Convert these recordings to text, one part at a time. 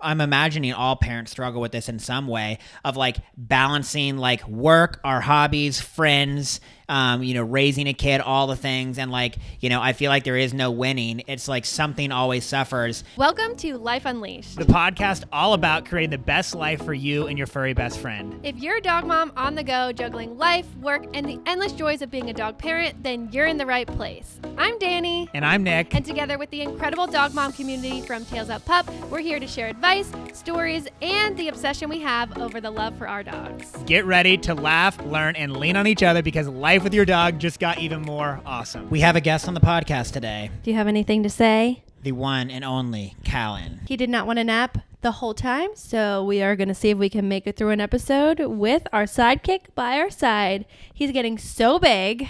I'm imagining all parents struggle with this in some way of like balancing like work, our hobbies, friends, raising a kid, all the things. And like, I feel like there is no winning. It's like something always suffers. Welcome to Life Unleashed, the podcast all about creating the best life for you and your furry best friend. If you're a dog mom on the go, juggling life, work, and the endless joys of being a dog parent, then you're in the right place. I'm Dani. And I'm Nick. And together with the incredible dog mom community from Tails Up Pup, we're here to share advice, stories, and the obsession we have over the love for our dogs. Get ready to laugh, learn, and lean on each other because life with your dog just got even more awesome. We have a guest on the podcast today. Do you have anything to say? The one and only Callan. He did not want to nap the whole time, so we are going to see if we can make it through an episode with our sidekick by our side. He's getting so big.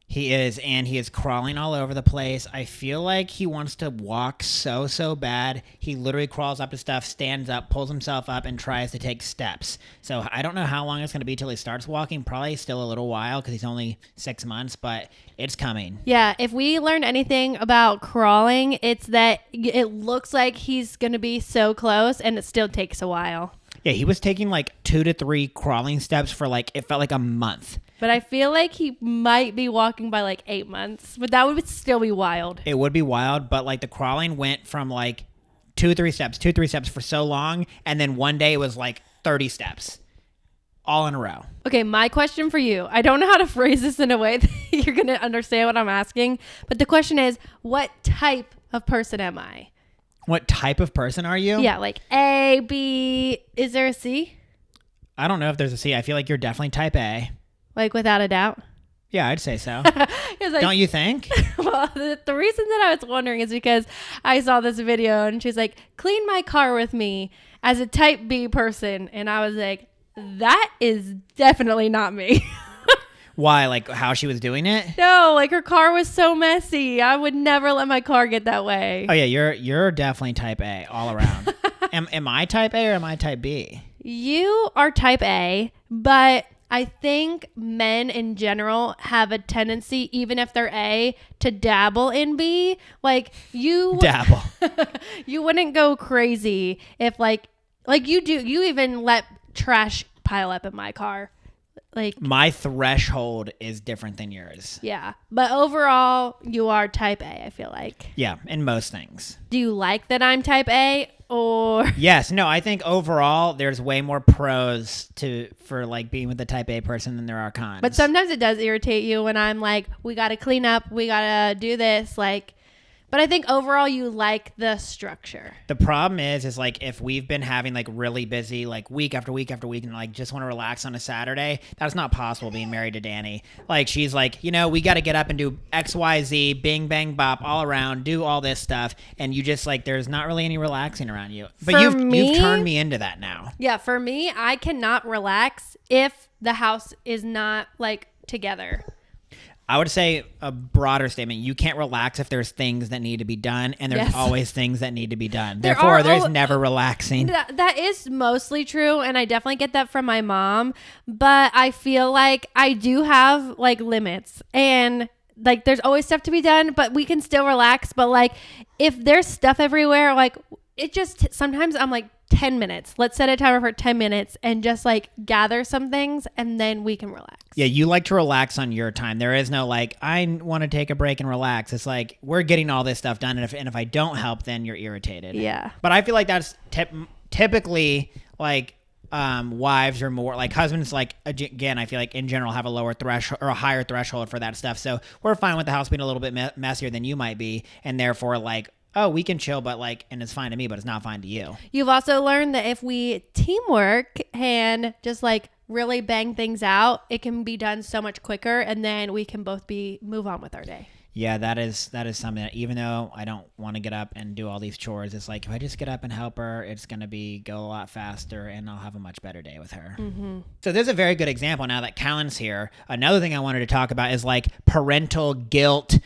He is, and he is crawling all over the place. I feel like he wants to walk so bad. He literally crawls up to stuff, stands up, pulls himself up, and tries to take steps. So I don't know how long it's going to be till he starts walking. Probably still a little while because he's only 6 months, but it's coming. Yeah, if we learned anything about crawling, it's that it looks like he's going to be so close, and it still takes a while. Yeah, he was taking like 2 to 3 crawling steps for like, it felt like a month. But I feel like he might be walking by like 8 months, but that would still be wild. It would be wild, but like the crawling went from like 2-3 steps for so long, and then one day it was like 30 steps, all in a row. Okay, my question for you, I don't know how to phrase this in a way that you're going to understand what I'm asking, but the question is, what type of person am I? What type of person are you? Yeah, like A, B, is there a C? I don't know if there's a C. I feel like you're definitely type A. Like, without a doubt? Yeah, I'd say so. Like, don't you think? Well, the reason that I was wondering is because I saw this video and she's like, clean my car with me as a type B person. And I was like, that is definitely not me. Why? Like how she was doing it? No, like her car was so messy. I would never let my car get that way. Oh, yeah, you're definitely type A all around. Am I type A or am I type B? You are type A, but I think men in general have a tendency, even if they're A, to dabble in B. Like you dabble. You wouldn't go crazy if like you do. You even let trash pile up in my car. Like my threshold is different than yours. Yeah. But overall, you are type A, I feel like. Yeah, in most things. Do you like that I'm type A or? Yes. No, I think overall there's way more pros for like being with the type A person than there are cons. But sometimes it does irritate you when I'm like, we got to clean up, we got to do this, like. But I think overall you like the structure. The problem is like if we've been having like really busy like week after week after week and like just want to relax on a Saturday, that's not possible being married to Dani. Like she's like, we got to get up and do X, Y, Z, bing, bang, bop, all around, do all this stuff. And you just like, there's not really any relaxing around you. But you've turned me into that now. Yeah, for me, I cannot relax if the house is not like together. I would say a broader statement. You can't relax if there's things that need to be done, and there's always things that need to be done. Therefore, there's never relaxing. That is mostly true, and I definitely get that from my mom. But I feel like I do have like limits, and like there's always stuff to be done, but we can still relax. But like if there's stuff everywhere, like it just sometimes I'm like 10 minutes. Let's set a timer for 10 minutes and just like gather some things and then we can relax. Yeah, you like to relax on your time. There is no like, I want to take a break and relax. It's like, we're getting all this stuff done. And if I don't help, then you're irritated. Yeah. But I feel like that's typically like wives are more like husbands, like again, I feel like in general have a lower threshold or a higher threshold for that stuff. So we're fine with the house being a little bit messier than you might be. And therefore like, oh, we can chill, but like, and it's fine to me, but it's not fine to you. You've also learned that if we teamwork and just like really bang things out, it can be done so much quicker, and then we can both move on with our day. Yeah, that is something that even though I don't want to get up and do all these chores, it's like if I just get up and help her, it's going to go a lot faster and I'll have a much better day with her. Mm-hmm. So there's a very good example now that Callan's here. Another thing I wanted to talk about is like parental guilt.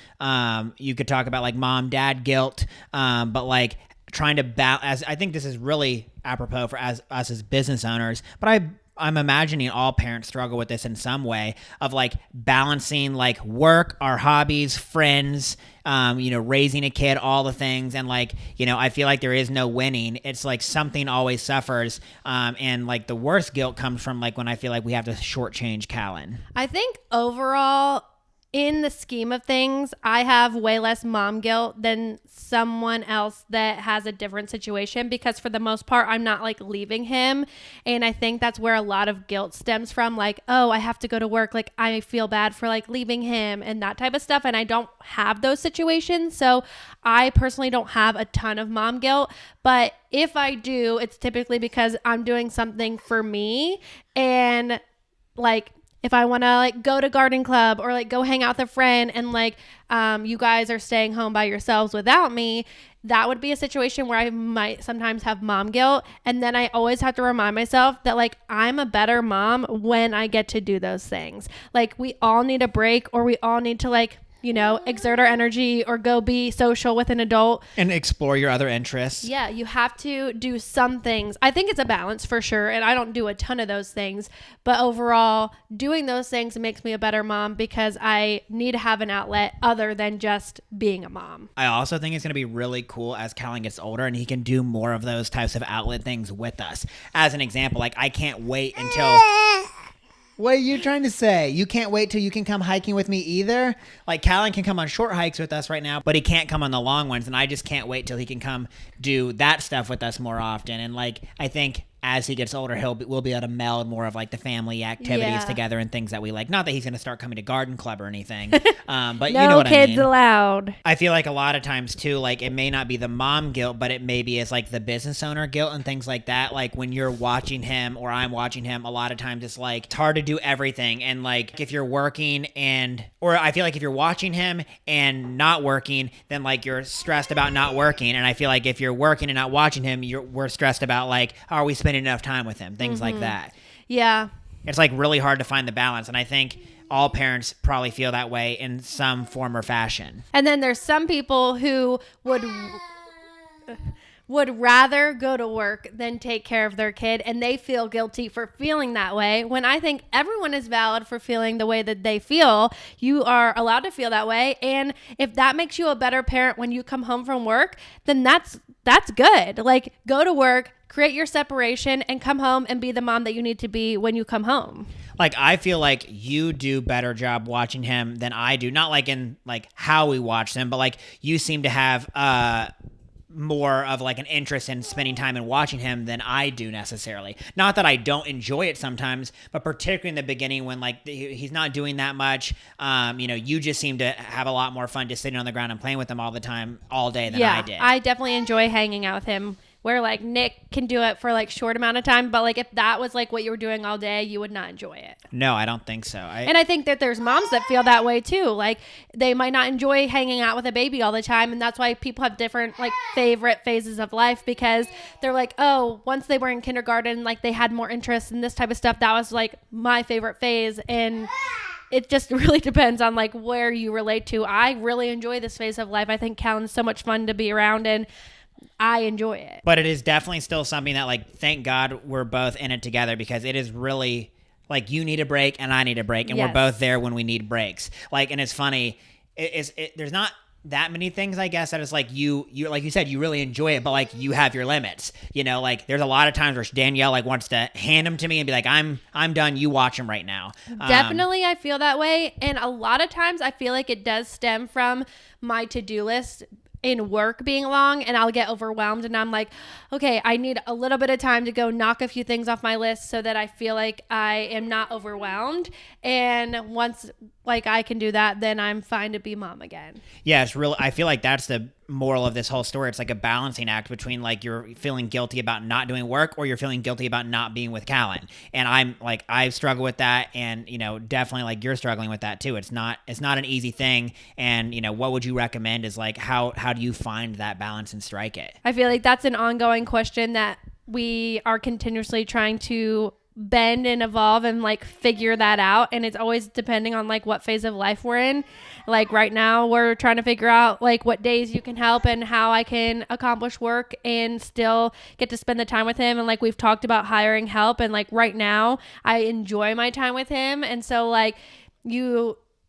You could talk about like mom, dad guilt, but like trying to balance. I think this is really apropos for us as business owners, but I I'm imagining all parents struggle with this in some way of like balancing like work, our hobbies, friends, raising a kid, all the things. And like, I feel like there is no winning. It's like something always suffers. And like the worst guilt comes from like when I feel like we have to shortchange Callan. I think overall, in the scheme of things, I have way less mom guilt than someone else that has a different situation, because for the most part, I'm not like leaving him. And I think that's where a lot of guilt stems from. Like, oh, I have to go to work. Like, I feel bad for like leaving him and that type of stuff. And I don't have those situations. So I personally don't have a ton of mom guilt. But if I do, it's typically because I'm doing something for me. And like, if I want to like go to garden club or like go hang out with a friend and like you guys are staying home by yourselves without me, that would be a situation where I might sometimes have mom guilt. And then I always have to remind myself that like I'm a better mom when I get to do those things. Like we all need a break, or we all need to like, exert our energy or go be social with an adult. And explore your other interests. Yeah, you have to do some things. I think it's a balance for sure. And I don't do a ton of those things. But overall, doing those things makes me a better mom because I need to have an outlet other than just being a mom. I also think it's going to be really cool as Callan gets older and he can do more of those types of outlet things with us. As an example, like I can't wait until... What are you trying to say? You can't wait till you can come hiking with me either? Like Callan can come on short hikes with us right now, but he can't come on the long ones. And I just can't wait till he can come do that stuff with us more often. And like, I think as he gets older, we'll be able to meld more of like the family activities together and things that we like. Not that he's going to start coming to garden club or anything, but no you know what I mean. Kids allowed. I feel like a lot of times too, like it may not be the mom guilt, but it maybe is like the business owner guilt and things like that. Like when you're watching him or I'm watching him, a lot of times it's like it's hard to do everything. And like if you're working or I feel like if you're watching him and not working, then like you're stressed about not working. And I feel like if you're working and not watching him, we're stressed about like, are we spending enough time with him? Things like that. Yeah. It's like really hard to find the balance. And I think all parents probably feel that way in some form or fashion. And then there's some people who would rather go to work than take care of their kid, and they feel guilty for feeling that way, when I think everyone is valid for feeling the way that they feel. You are allowed to feel that way, and if that makes you a better parent when you come home from work, then that's good. Like, go to work, create your separation, and come home and be the mom that you need to be when you come home. Like, I feel like you do better job watching him than I do. Not like in like how we watch them, but like you seem to have more of like an interest in spending time and watching him than I do necessarily. Not that I don't enjoy it sometimes, but particularly in the beginning when like he's not doing that much, you just seem to have a lot more fun just sitting on the ground and playing with him all the time, all day than I did. I definitely enjoy hanging out with him, where like Nick can do it for like short amount of time, but like if that was like what you were doing all day, you would not enjoy it. No, I don't think so. And I think that there's moms that feel that way too. Like they might not enjoy hanging out with a baby all the time, and that's why people have different like favorite phases of life, because they're like, oh, once they were in kindergarten, like they had more interest in this type of stuff. That was like my favorite phase. And it just really depends on like where you relate to. I really enjoy this phase of life. I think Callan's so much fun to be around, and I enjoy it. But it is definitely still something that like, thank God we're both in it together, because it is really like you need a break and I need a break, and we're both there when we need breaks. Like, and it's funny, there's not that many things, I guess, that is like you like you said, you really enjoy it, but like you have your limits, like there's a lot of times where Danielle like wants to hand them to me and be like, I'm done, you watch them right now. Definitely. I feel that way. And a lot of times I feel like it does stem from my to-do list in work being long, and I'll get overwhelmed and I'm like, okay, I need a little bit of time to go knock a few things off my list so that I feel like I am not overwhelmed. And once like I can do that, then I'm fine to be mom again. Yeah, it's real. I feel like that's the moral of this whole story. It's like a balancing act between like you're feeling guilty about not doing work, or you're feeling guilty about not being with Callan. And I'm like, I struggle with that, and definitely like you're struggling with that too. It's not an easy thing. And what would you recommend is like how do you find that balance and strike it? I feel like that's an ongoing question that we are continuously trying to bend and evolve and like figure that out, and it's always depending on like what phase of life we're in. Like right now we're trying to figure out like what days you can help and how I can accomplish work and still get to spend the time with him. And like we've talked about hiring help, and like right now I enjoy my time with him. And so like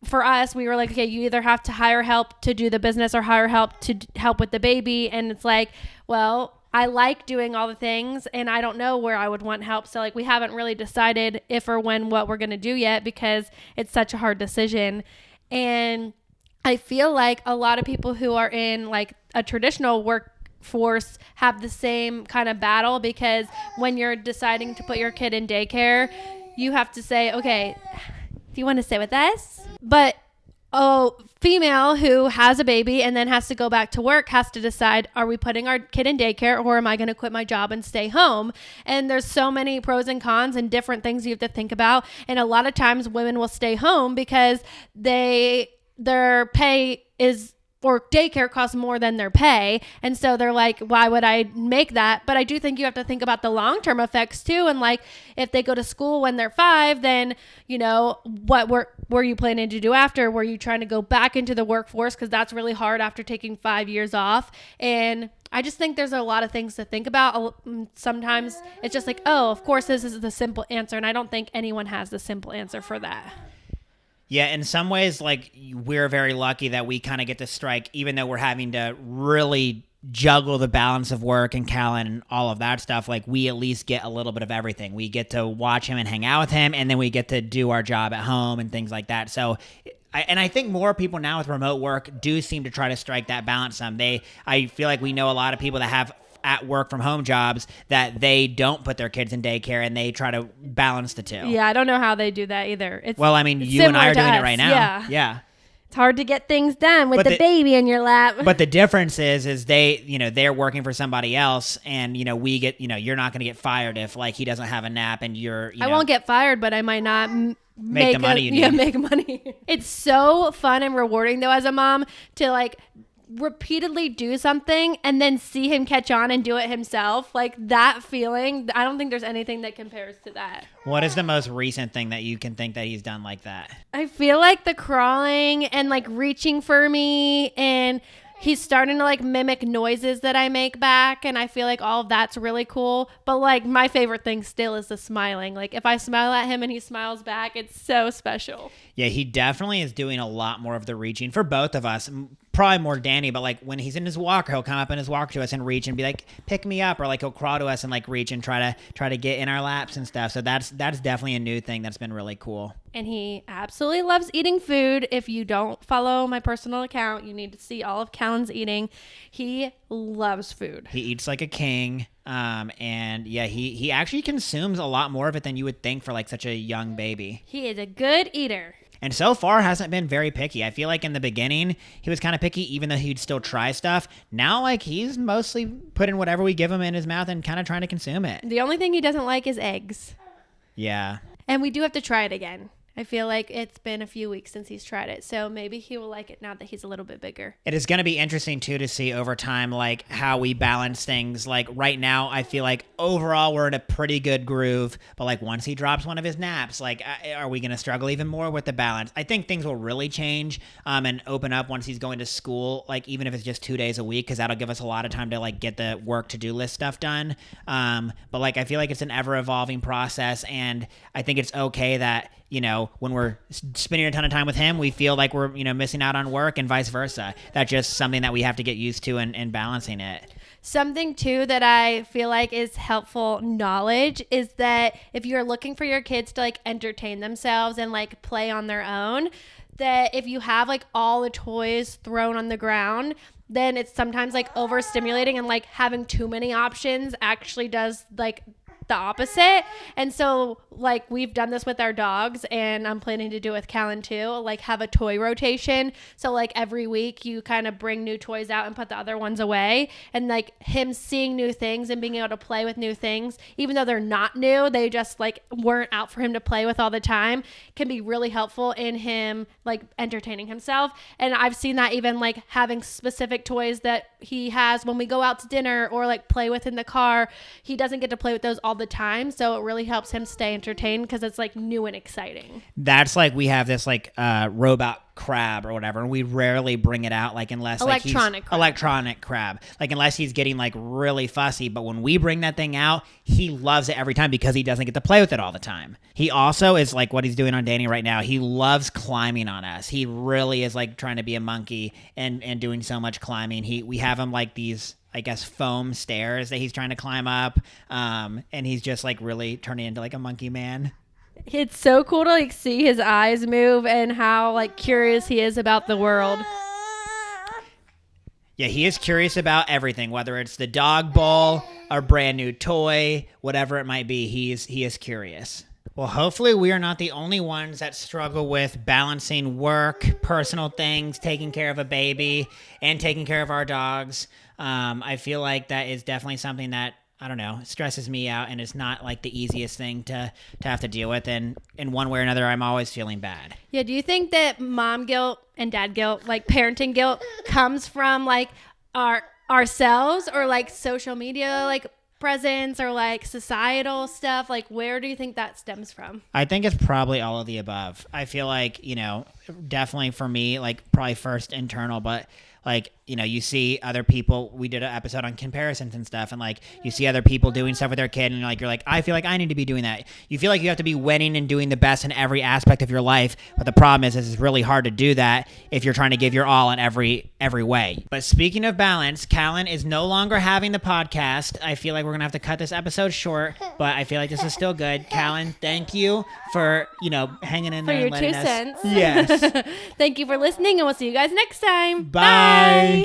for us, we were like, okay, you either have to hire help to do the business or hire help to help with the baby. And it's like, well, I like doing all the things and I don't know where I would want help. So like we haven't really decided if or when what we're going to do yet, because it's such a hard decision. And I feel like a lot of people who are in like a traditional workforce have the same kind of battle, because when you're deciding to put your kid in daycare, you have to say, okay, do you want to stay with us? But female who has a baby and then has to go back to work has to decide, are we putting our kid in daycare or am I going to quit my job and stay home? And there's so many pros and cons and different things you have to think about. And a lot of times women will stay home because their pay is, or daycare costs more than their pay. And so they're like, why would I make that? But I do think you have to think about the long-term effects too. And like, if they go to school when they're 5, then, you know, what were you planning to do after? Were you trying to go back into the workforce? Because that's really hard after taking 5 years off. And I just think there's a lot of things to think about. Sometimes it's just like, oh, of course, this is the simple answer. And I don't think anyone has the simple answer for that. Yeah, in some ways, like, we're very lucky that we kind of get to strike, even though we're having to really juggle the balance of work and Callan and all of that stuff. Like, we at least get a little bit of everything. We get to watch him and hang out with him, and then we get to do our job at home and things like that. So I think more people now with remote work do seem to try to strike that balance some. I feel like we know a lot of people that have at work from home jobs that they don't put their kids in daycare and they try to balance the two. Yeah, I don't know how they do that either. Well, I mean, you and I are doing it right now. Yeah. It's hard to get things done with the baby in your lap. But the difference is they're working for somebody else, and we get, you're not going to get fired if like he doesn't have a nap and I won't get fired, but I might not make the money you need. Yeah, make money. It's so fun and rewarding though as a mom to like repeatedly do something and then see him catch on and do it himself. Like that feeling, I don't think there's anything that compares to that. What is the most recent thing that you can think that he's done like that? I feel like the crawling and like reaching for me, and he's starting to like mimic noises that I make back, and I feel like all of that's really cool. But like my favorite thing still is the smiling. Like if I smile at him and he smiles back, it's so special. Yeah, he definitely is doing a lot more of the reaching for both of us. Probably more Danny, but like when he's in his walker, he'll come up in his walker to us and reach and be like, pick me up, or like he'll crawl to us and like reach and try to get in our laps and stuff. So that's definitely a new thing that's been really cool. And he absolutely loves eating food. If you don't follow my personal account, you need to see all of Callan's eating. He loves food. He eats like a king. And yeah, he actually consumes a lot more of it than you would think for like such a young baby. He is a good eater. And so far hasn't been very picky. I feel like in the beginning, he was kind of picky, even though he'd still try stuff. Now, like, he's mostly putting whatever we give him in his mouth and kind of trying to consume it. The only thing he doesn't like is eggs. Yeah. And we do have to try it again. I feel like it's been a few weeks since he's tried it, so maybe he will like it now that he's a little bit bigger. It is going to be interesting, too, to see over time, like, how we balance things. Like, right now, I feel like overall we're in a pretty good groove, but, like, once he drops one of his naps, like, are we going to struggle even more with the balance? I think things will really change and open up once he's going to school, like, even if it's just 2 days a week, because that'll give us a lot of time to, like, get the work to-do list stuff done. But, like, I feel like it's an ever-evolving process, and I think it's okay that, when we're spending a ton of time with him, we feel like we're, missing out on work and vice versa. That's just something that we have to get used to and balancing it. Something, too, that I feel like is helpful knowledge is that if you're looking for your kids to, like, entertain themselves and, like, play on their own, that if you have, like, all the toys thrown on the ground, then it's sometimes, like, overstimulating, and, like, having too many options actually does, like, the opposite. And so like we've done this with our dogs, and I'm planning to do it with Callan too, like have a toy rotation. So like every week you kind of bring new toys out and put the other ones away, and like him seeing new things and being able to play with new things, even though they're not new, they just like weren't out for him to play with all the time, can be really helpful in him like entertaining himself. And I've seen that even like having specific toys that he has when we go out to dinner or like play with in the car. He doesn't get to play with those all the time. So it really helps him stay entertained because it's like new and exciting. That's like we have this like robot crab or whatever, and we rarely bring it out like unless Electronic crab. electronic crab, like unless he's getting like really fussy. But when we bring that thing out, he loves it every time because he doesn't get to play with it all the time. He also is like what he's doing on Dani right now. He loves climbing on us. He really is like trying to be a monkey and doing so much climbing. We have him like these, I guess, foam stairs that he's trying to climb up, and he's just like really turning into like a monkey man. It's so cool to like see his eyes move and how like curious he is about the world. Yeah, he is curious about everything, whether it's the dog bowl, a brand new toy, whatever it might be. He is curious. Well, hopefully we are not the only ones that struggle with balancing work, personal things, taking care of a baby, and taking care of our dogs. I feel like that is definitely something that, I don't know, stresses me out, and it's not like the easiest thing to have to deal with. And in one way or another, I'm always feeling bad. Yeah, do you think that mom guilt and dad guilt, like parenting guilt, comes from like ourselves or like social media, like presence or like societal stuff? Like, where do you think that stems from? I think it's probably all of the above. I feel like, definitely for me, like probably first internal, but like, you see other people. We did an episode on comparisons and stuff, and like you see other people doing stuff with their kid, and you're like, I feel like I need to be doing that. You feel like you have to be winning and doing the best in every aspect of your life, but the problem is it's really hard to do that if you're trying to give your all in every way. But speaking of balance, Callan is no longer having the podcast. I feel like we're gonna have to cut this episode short, but I feel like this is still good. Callan, thank you for hanging in For there your and letting 2 us. cents. Yes. Thank you for listening, and we'll see you guys next time. Bye.